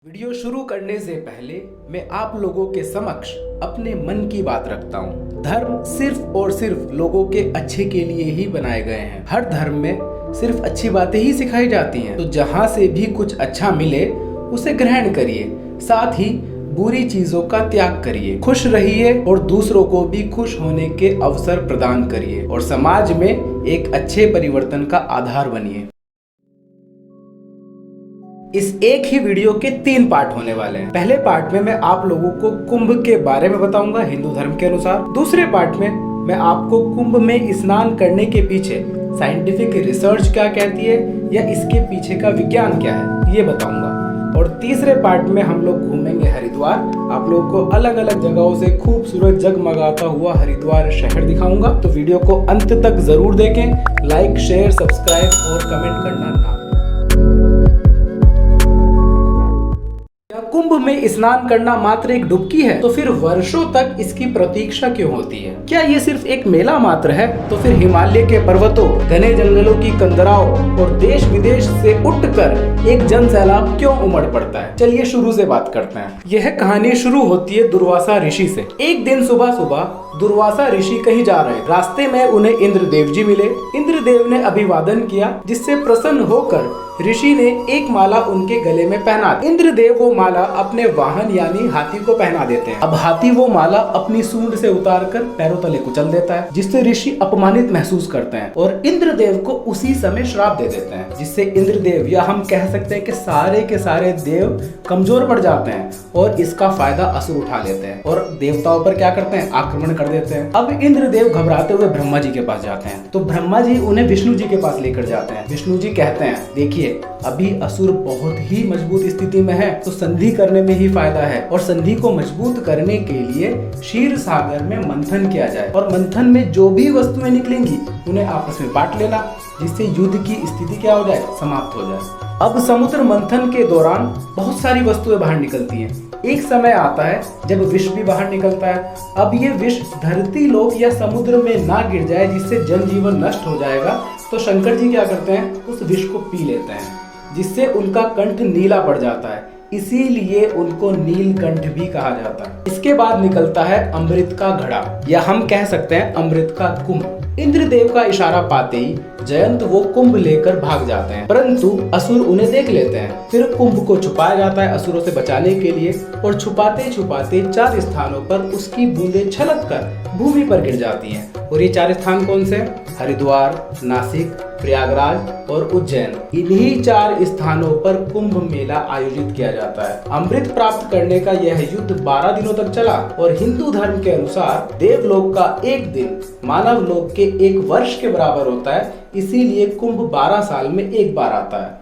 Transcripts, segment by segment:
Video शुरू करने से पहले मैं आप लोगों के समक्ष अपने मन की बात रखता हूँ। धर्म सिर्फ और सिर्फ लोगों के अच्छे के लिए ही बनाए गए हैं। हर धर्म में सिर्फ अच्छी बातें ही सिखाई जाती हैं। तो जहाँ से भी कुछ अच्छा मिले उसे ग्रहण करिए, साथ ही बुरी चीजों का त्याग करिए। खुश रहिए और दूसरों को भी खुश होने के अवसर प्रदान करिए और समाज में एक अच्छे परिवर्तन का आधार बनिए। इस एक ही वीडियो के 3 पार्ट होने वाले हैं। पहले पार्ट में मैं आप लोगों को कुंभ के बारे में बताऊंगा हिंदू धर्म के अनुसार। दूसरे पार्ट में मैं आपको कुंभ में स्नान करने के पीछे साइंटिफिक रिसर्च क्या कहती है या इसके पीछे का विज्ञान क्या है ये बताऊंगा। और तीसरे पार्ट में हम लोग घूमेंगे हरिद्वार। आप लोगों को अलग अलग जगहों से खूबसूरत जगमगाता हुआ हरिद्वार शहर दिखाऊंगा। तो वीडियो को अंत तक जरूर देखें। लाइक, शेयर, सब्सक्राइब और कमेंट करना ना। कुंभ में स्नान करना मात्र एक डुबकी है तो फिर वर्षों तक इसकी प्रतीक्षा क्यों होती है? क्या ये सिर्फ एक मेला मात्र है? तो फिर हिमालय के पर्वतों, घने जंगलों की कंदराओं और देश विदेश से उठकर एक जन सैलाब क्यों उमड़ पड़ता है? चलिए शुरू से बात करते हैं। यह कहानी शुरू होती है दुर्वासा ऋषि से। एक दिन सुबह सुबह दुर्वासा ऋषि कहीं जा रहे। रास्ते में उन्हें इंद्रदेव जी मिले। इंद्रदेव ने अभिवादन किया, जिससे प्रसन्न होकर ऋषि ने एक माला उनके गले में पहना दी। इंद्रदेव वो माला अपने वाहन यानी हाथी को पहना देते हैं। अब हाथी वो माला अपनी सूंड से उतारकर पैरों तले कुचल देता है, जिससे ऋषि अपमानित महसूस करते हैं और इंद्रदेव को उसी समय श्राप दे देते हैं, जिससे इंद्रदेव या हम कह सकते हैं कि सारे के सारे देव कमजोर पड़ जाते हैं और इसका फायदा असुर उठा लेते हैं और देवताओं पर क्या करते हैं? आक्रमण कर देते हैं। अब इंद्रदेव घबराते हुए ब्रह्मा जी के पास जाते हैं। तो ब्रह्मा जी उन्हें विष्णु जी के पास लेकर जाते हैं। विष्णु जी कहते हैं, देखिए अभी असुर बहुत ही मजबूत स्थिति में है, तो संधि करने में ही फायदा है और संधि को मजबूत करने के लिए क्षीर सागर में मंथन किया जाए और मंथन में जो भी वस्तुएं निकलेंगी उन्हें आपस में बांट लेना, जिससे युद्ध की स्थिति क्या हो जाए? समाप्त हो जाए। अब समुद्र मंथन के दौरान बहुत सारी वस्तुएं बाहर निकलती हैं। एक समय आता है जब विष भी बाहर निकलता है। अब ये विष धरती लोक या समुद्र में ना गिर जाए, जिससे जनजीवन नष्ट हो जाएगा। तो शंकर जी क्या करते हैं? उस विष को पी लेते हैं, जिससे उनका कंठ नीला पड़ जाता है, इसीलिए उनको नीलकंठ भी कहा जाता है। इसके बाद निकलता है अमृत का घड़ा या हम कह सकते हैं अमृत का कुंभ। इंद्रदेव का इशारा पाते ही जयंत वो कुंभ लेकर भाग जाते हैं, परंतु असुर उन्हें देख लेते हैं। फिर कुंभ को छुपाया जाता है असुरों से बचाने के लिए और छुपाते छुपाते 4 स्थानों पर उसकी बूंदें छलककर भूमि पर गिर जाती हैं। और ये 4 स्थान कौन से? हरिद्वार, नासिक, प्रयागराज और उज्जैन। इन्हीं 4 स्थानों पर कुंभ मेला आयोजित किया जाता है। अमृत प्राप्त करने का यह युद्ध 12 दिनों तक चला और हिंदू धर्म के अनुसार देवलोक का एक दिन मानव लोक के 1 वर्ष के बराबर होता है, इसीलिए कुंभ 12 साल में एक बार आता है।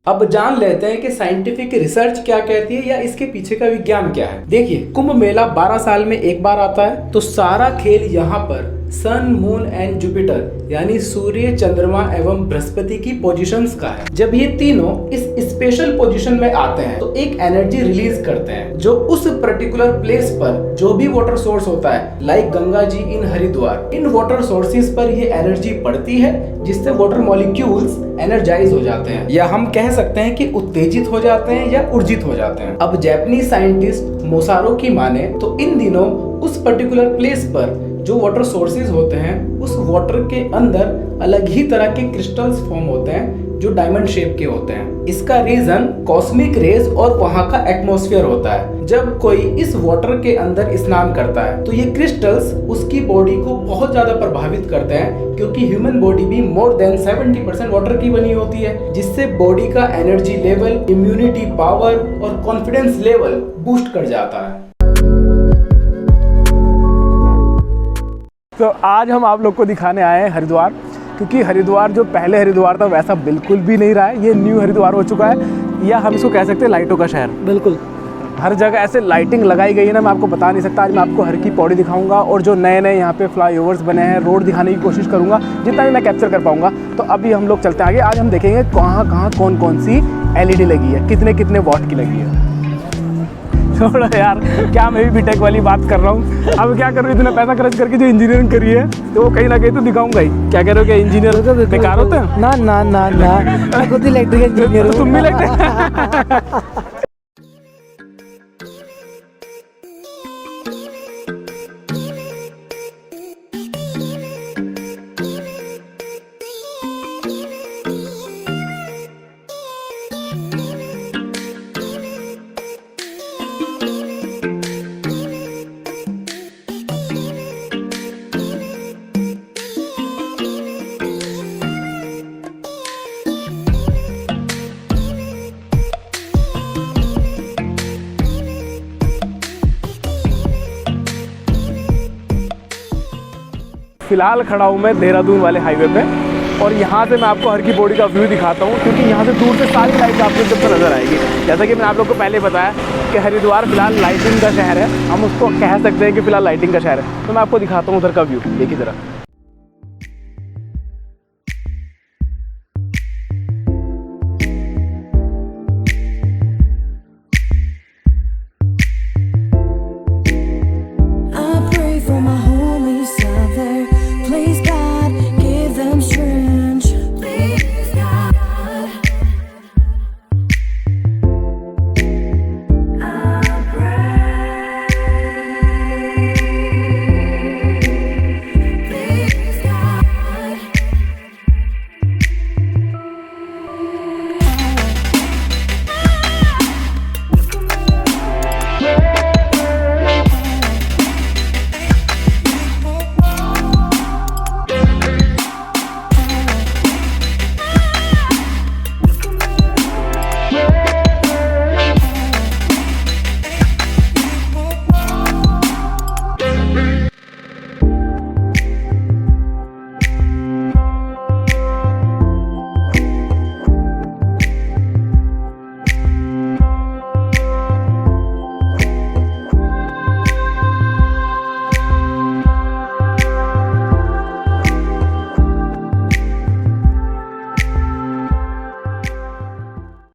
अब जान लेते हैं कि साइंटिफिक रिसर्च क्या कहती है या इसके पीछे का विज्ञान क्या है। देखिए, कुंभ मेला 12 साल में एक बार आता है, तो सारा खेल यहाँ पर सन, मून एंड जुपिटर यानी सूर्य, चंद्रमा एवं बृहस्पति की पोजीशंस का है। जब ये तीनों इस स्पेशल पोजीशन में आते हैं तो एक एनर्जी रिलीज करते हैं, जो उस पर्टिकुलर प्लेस पर जो भी वाटर सोर्स होता है, like Ganga ji in Haridwar, in water sources पर ये एनर्जी पड़ती है, जिससे वाटर मॉलिक्यूल्स एनर्जाइज हो जाते हैं या हम कह सकते हैं कि उत्तेजित हो जाते हैं या ऊर्जित हो जाते हैं। अब जापानी साइंटिस्ट मोसारो की माने तो इन दिनों उस पर्टिकुलर प्लेस पर जो वाटर सोर्सेज होते हैं, उस वाटर के अंदर अलग ही तरह के क्रिस्टल्स फॉर्म होते हैं जो डायमंड शेप के होते हैं। इसका रीजन कॉस्मिक रेज और वहाँ का एटमॉस्फेयर होता है। जब कोई इस वाटर के अंदर स्नान करता है तो ये क्रिस्टल्स उसकी बॉडी को बहुत ज्यादा प्रभावित करते हैं, क्योंकि ह्यूमन बॉडी भी मोर देन 70% वाटर की बनी होती है, जिससे बॉडी का एनर्जी लेवल, इम्यूनिटी पावर और कॉन्फिडेंस लेवल बूस्ट कर जाता है। तो आज हम आप लोग को दिखाने आए हैं हरिद्वार, क्योंकि हरिद्वार जो पहले हरिद्वार था वैसा बिल्कुल भी नहीं रहा है। ये न्यू हरिद्वार हो चुका है, या हम इसको कह सकते हैं लाइटों का शहर। बिल्कुल, हर जगह ऐसे लाइटिंग लगाई गई है ना, मैं आपको बता नहीं सकता। आज मैं आपको हर की पौड़ी दिखाऊंगा और जो नए नए यहाँ पे फ्लाईओवर्स बने हैं, रोड दिखाने की कोशिश करूँगा जितना भी मैं कैप्चर कर पाऊँगा। तो अभी हम लोग चलते हैं आगे। आज हम देखेंगे कहाँ कहाँ कौन कौन सी LED लगी है, कितने कितने वॉट की लगी है। छोड़ो यार, क्या मैं भी बीटेक वाली बात कर रहा हूँ। अब क्या कर रही हूँ, इतना पैसा खर्च करके जो इंजीनियरिंग करी है तो वो कहीं ना कहीं तो दिखाऊंगा ही। क्या कह रहे हो कि इंजीनियर बेकार होते हैं? ना ना ना ना, मैं खुद इलेक्ट्रिकल इंजीनियर हूँ। तुम भी लगते फिलहाल खड़ा हूँ मैं देहरादून वाले हाईवे पे, और यहाँ से मैं आपको हर की पौड़ी का व्यू दिखाता हूँ, क्योंकि यहाँ से दूर से सारी लाइट आपको जब से नज़र आएगी। जैसा कि मैंने आप लोग को पहले बताया कि हरिद्वार फिलहाल लाइटिंग का शहर है, हम उसको कह सकते हैं कि फिलहाल लाइटिंग का शहर है। तो मैं आपको दिखाता हूँ उधर का व्यू, देखिए ज़रा।